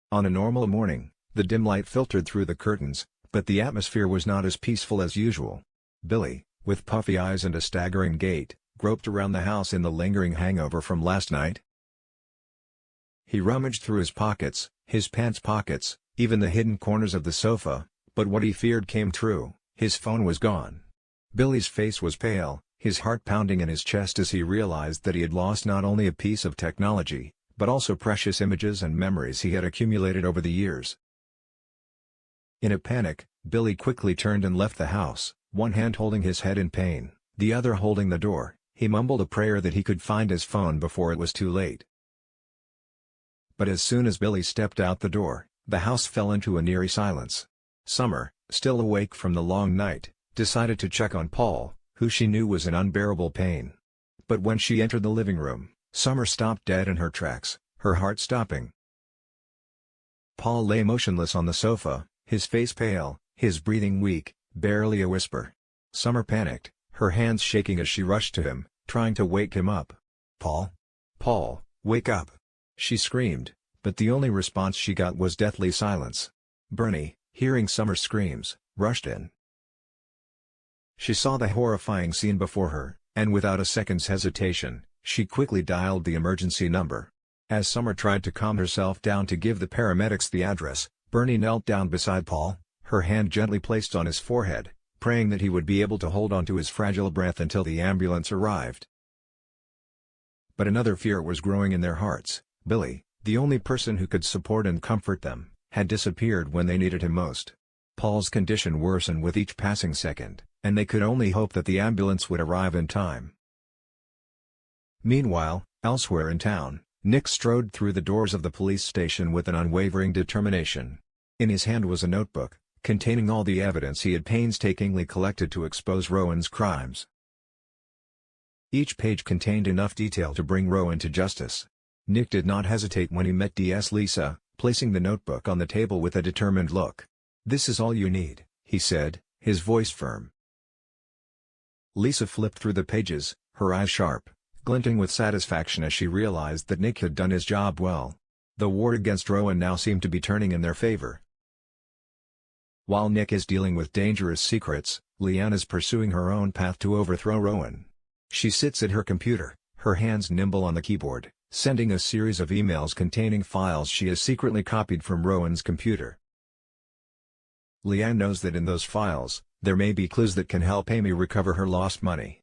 On a normal morning, the dim light filtered through the curtains, but the atmosphere was not as peaceful as usual. Billy, with puffy eyes and a staggering gait, groped around the house in the lingering hangover from last night. He rummaged through his pockets, his pants pockets, even the hidden corners of the sofa, but what he feared came true: his phone was gone. Billy's face was pale, his heart pounding in his chest as he realized that he had lost not only a piece of technology, but also precious images and memories he had accumulated over the years. In a panic, Billy quickly turned and left the house, one hand holding his head in pain, the other holding the door. He mumbled a prayer that he could find his phone before it was too late. But as soon as Billy stepped out the door, the house fell into an eerie silence. Summer, still awake from the long night, decided to check on Paul, who she knew was in unbearable pain. But when she entered the living room, Summer stopped dead in her tracks, her heart stopping. Paul lay motionless on the sofa, his face pale, his breathing weak, barely a whisper. Summer panicked, her hands shaking as she rushed to him, trying to wake him up. "Paul? Paul, wake up!" she screamed, but the only response she got was deathly silence. Bernie, hearing Summer's screams, rushed in. She saw the horrifying scene before her, and without a second's hesitation, she quickly dialed the emergency number. As Summer tried to calm herself down to give the paramedics the address, Bernie knelt down beside Paul, her hand gently placed on his forehead, praying that he would be able to hold on to his fragile breath until the ambulance arrived. But another fear was growing in their hearts. Billy, the only person who could support and comfort them, had disappeared when they needed him most. Paul's condition worsened with each passing second, and they could only hope that the ambulance would arrive in time. Meanwhile, elsewhere in town, Nick strode through the doors of the police station with an unwavering determination. In his hand was a notebook, containing all the evidence he had painstakingly collected to expose Rowan's crimes. Each page contained enough detail to bring Rowan to justice. Nick did not hesitate when he met DS Lisa, placing the notebook on the table with a determined look. "This is all you need," he said, his voice firm. Lisa flipped through the pages, her eyes sharp, glinting with satisfaction as she realized that Nick had done his job well. The war against Rowan now seemed to be turning in their favor. While Nick is dealing with dangerous secrets, Leanne is pursuing her own path to overthrow Rowan. She sits at her computer, her hands nimble on the keyboard, sending a series of emails containing files she has secretly copied from Rowan's computer. Leanne knows that in those files, there may be clues that can help Amy recover her lost money.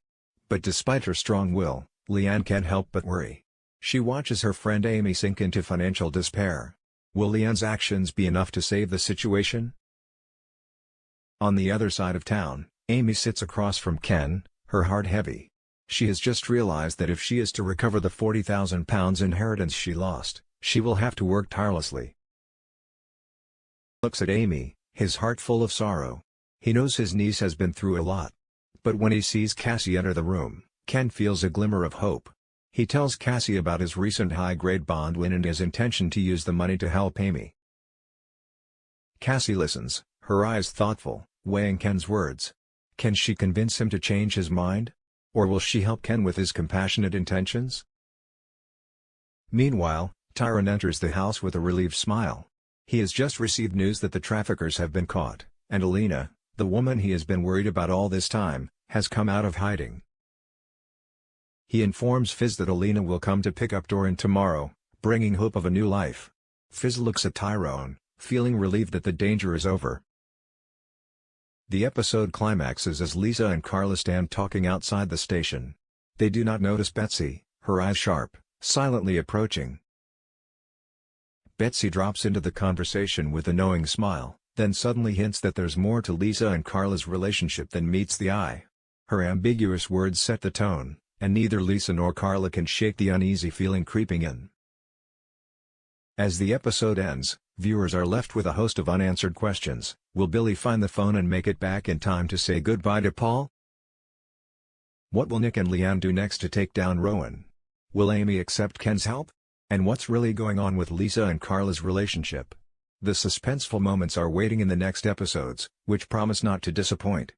But despite her strong will, Leanne can't help but worry. She watches her friend Amy sink into financial despair. Will Leanne's actions be enough to save the situation? On the other side of town, Amy sits across from Ken, her heart heavy. She has just realized that if she is to recover the £40,000 inheritance she lost, she will have to work tirelessly. Looks at Amy, his heart full of sorrow. He knows his niece has been through a lot. But when he sees Cassie enter the room, Ken feels a glimmer of hope. He tells Cassie about his recent high-grade bond win and his intention to use the money to help Amy. Cassie listens, her eyes thoughtful, weighing Ken's words. Can she convince him to change his mind? Or will she help Ken with his compassionate intentions? Meanwhile, Tyrone enters the house with a relieved smile. He has just received news that the traffickers have been caught, and Alina, the woman he has been worried about all this time, has come out of hiding. He informs Fizz that Alina will come to pick up Doran tomorrow, bringing hope of a new life. Fizz looks at Tyrone, feeling relieved that the danger is over. The episode climaxes as Lisa and Carla stand talking outside the station. They do not notice Betsy, her eyes sharp, silently approaching. Betsy drops into the conversation with a knowing smile, then suddenly hints that there's more to Lisa and Carla's relationship than meets the eye. Her ambiguous words set the tone, and neither Lisa nor Carla can shake the uneasy feeling creeping in. As the episode ends, viewers are left with a host of unanswered questions. Will Billy find the phone and make it back in time to say goodbye to Paul? What will Nick and Leanne do next to take down Rowan? Will Amy accept Ken's help? And what's really going on with Lisa and Carla's relationship? The suspenseful moments are waiting in the next episodes, which promise not to disappoint.